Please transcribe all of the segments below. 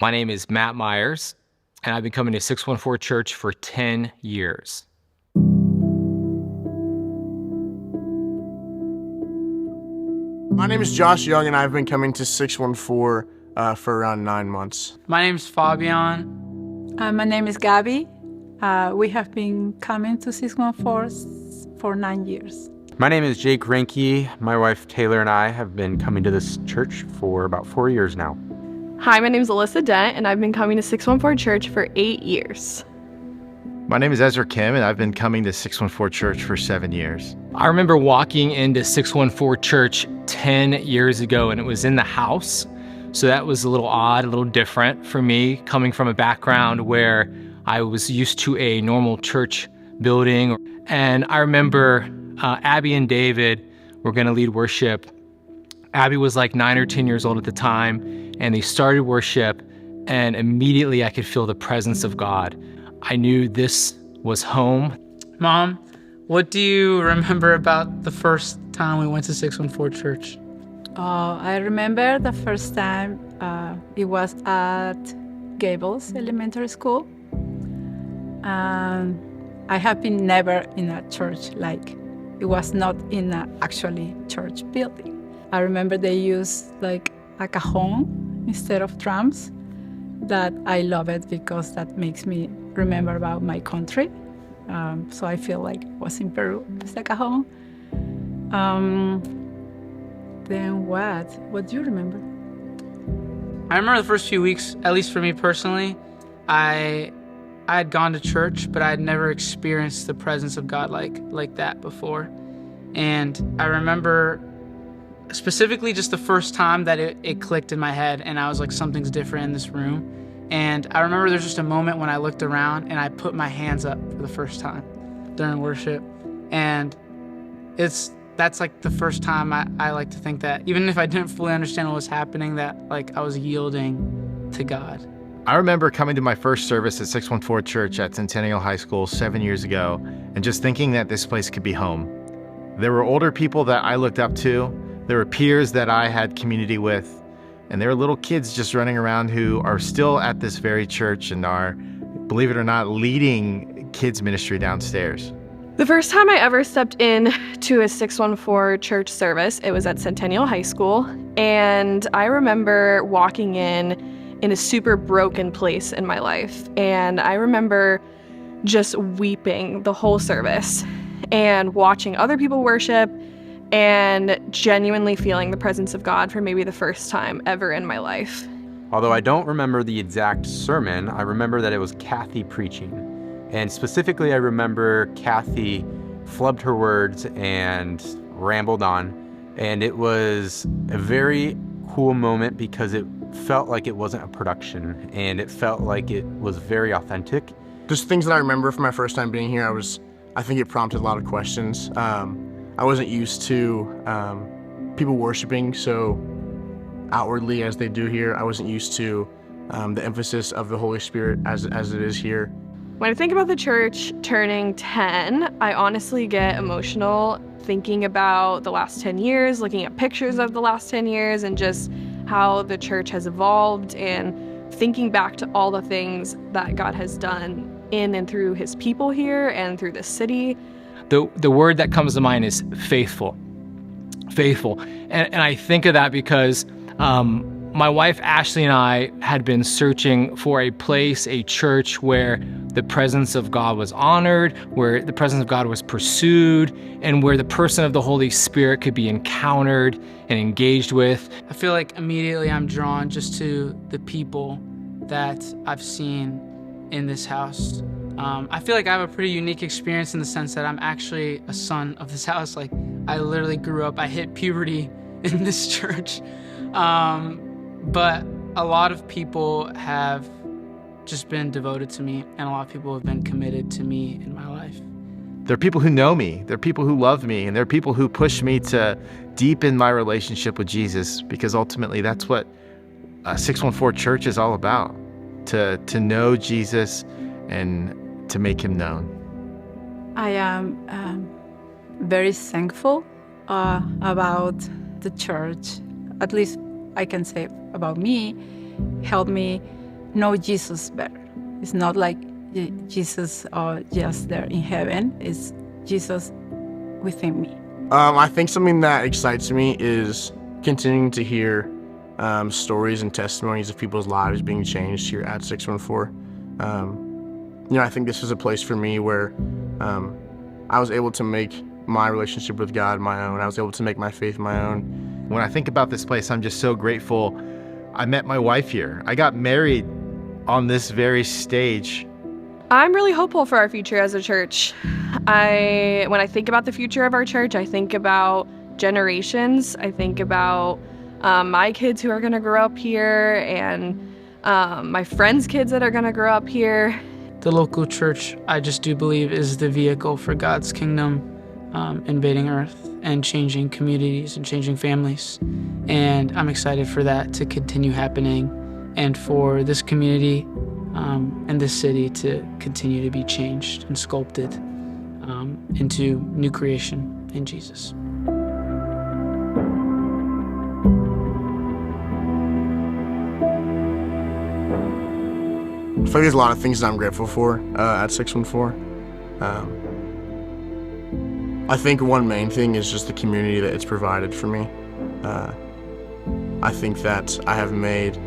My name is Matt Myers, and I've been coming to 614 Church for 10 years. My name is Josh Young, and I've been coming to 614 for around 9 months. My name's Fabian. My name is Gabby. We have been coming to 614 for 9 years. My name is Jake Reinke. My wife Taylor and I have been coming to this church for about 4 years now. Hi, my name is Alyssa Dent, and I've been coming to 614 Church for 8 years. My name is Ezra Kim, and I've been coming to 614 Church for 7 years. I remember walking into 614 Church 10 years ago, and it was in the house. So that was a little odd, a little different for me, coming from a background where I was used to a normal church building. And I remember Abby and David were going to lead worship. Abby was like 9 or 10 years old at the time, and they started worship, and immediately I could feel the presence of God. I knew this was home. Mom, what do you remember about the first time we went to 614 Church? I remember the first time it was at Gables Elementary School. I have been never in a church, like it was not in an actually church building. I remember they used like a cajon instead of drums. That I love it because that makes me remember about my country. So I feel like I was in Peru with the cajon. Then what? What do you remember? I remember the first few weeks, at least for me personally, I had gone to church, but I had never experienced the presence of God like that before. And I remember specifically just the first time that it clicked in my head, and I was like, something's different in this room. And I remember there's just a moment when I looked around and I put my hands up for the first time during worship. And that's like the first time I like to think that even if I didn't fully understand what was happening, that like I was yielding to God. I remember coming to my first service at 614 Church at Centennial High School 7 years ago and just thinking that this place could be home. There were older people that I looked up to. There were peers that I had community with. And there are little kids just running around who are still at this very church and are, believe it or not, leading kids ministry downstairs. The first time I ever stepped in to a 614 church service, it was at Centennial High School. And I remember walking in a super broken place in my life. And I remember just weeping the whole service and watching other people worship and genuinely feeling the presence of God for maybe the first time ever in my life. Although I don't remember the exact sermon, I remember that it was Kathy preaching. And specifically, I remember Kathy flubbed her words and rambled on. And it was a very cool moment because it felt like it wasn't a production, and it felt like it was very authentic. Just things that I remember from my first time being here, I think it prompted a lot of questions. I wasn't used to people worshiping so outwardly as they do here. I wasn't used to the emphasis of the Holy Spirit as it is here. When I think about the church turning 10, I honestly get emotional thinking about the last 10 years, looking at pictures of the last 10 years, and just how the church has evolved, and thinking back to all the things that God has done in and through his people here and through the city. The word that comes to mind is faithful. Faithful. And I think of that because my wife Ashley and I had been searching for a place, a church where the presence of God was honored, where the presence of God was pursued, and where the person of the Holy Spirit could be encountered and engaged with. I feel like immediately I'm drawn just to the people that I've seen in this house. I feel like I have a pretty unique experience in the sense that I'm actually a son of this house. Like, I literally grew up, I hit puberty in this church. But a lot of people have just been devoted to me, and a lot of people have been committed to me in my life. There are people who know me. There are people who love me. And there are people who push me to deepen my relationship with Jesus, because ultimately that's what 614 Church is all about, to know Jesus and to make him known. I am very thankful about the church. At least I can say about me, helped me know Jesus better. It's not like Jesus just there in heaven. It's Jesus within me. I think something that excites me is continuing to hear stories and testimonies of people's lives being changed here at 614. I think this is a place for me where I was able to make my relationship with God my own. I was able to make my faith my own. When I think about this place, I'm just so grateful. I met my wife here. I got married on this very stage. I'm really hopeful for our future as a church. When I think about the future of our church, I think about generations. I think about my kids who are going to grow up here, and my friends' kids that are going to grow up here. The local church, I just do believe, is the vehicle for God's kingdom invading earth and changing communities and changing families. And I'm excited for that to continue happening, and for this community and this city to continue to be changed and sculpted into new creation in Jesus. I feel like there's a lot of things that I'm grateful for at 614. I think one main thing is just the community that it's provided for me. I think that I have made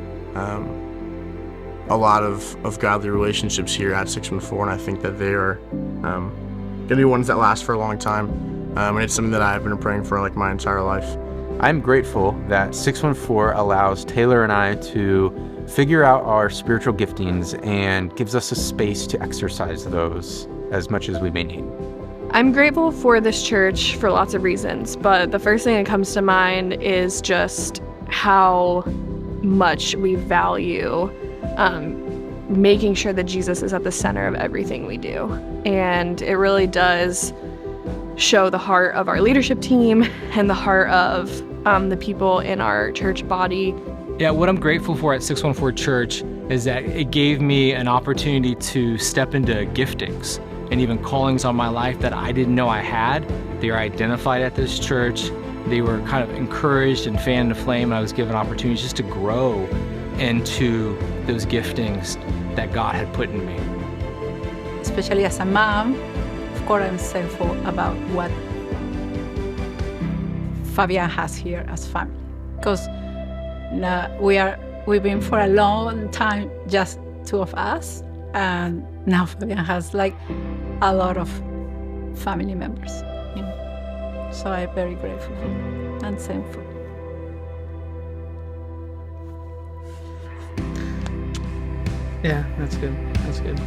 a lot of godly relationships here at 614, and I think that they are going to be ones that last for a long time. And it's something that I've been praying for like my entire life. I'm grateful that 614 allows Taylor and I to figure out our spiritual giftings and gives us a space to exercise those as much as we may need. I'm grateful for this church for lots of reasons, but the first thing that comes to mind is just how much we value making sure that Jesus is at the center of everything we do. And it really does show the heart of our leadership team and the heart of the people in our church body. Yeah, what I'm grateful for at 614 Church is that it gave me an opportunity to step into giftings and even callings on my life that I didn't know I had. They were identified at this church. They were kind of encouraged and fanned to flame, and I was given opportunities just to grow into those giftings that God had put in me. Especially as a mom, of course I'm thankful about what Fabian has here as family. Because we've been for a long time just two of us, and now Fabian has like a lot of family members. So I'm very grateful for that and thankful. Yeah, that's good. That's good.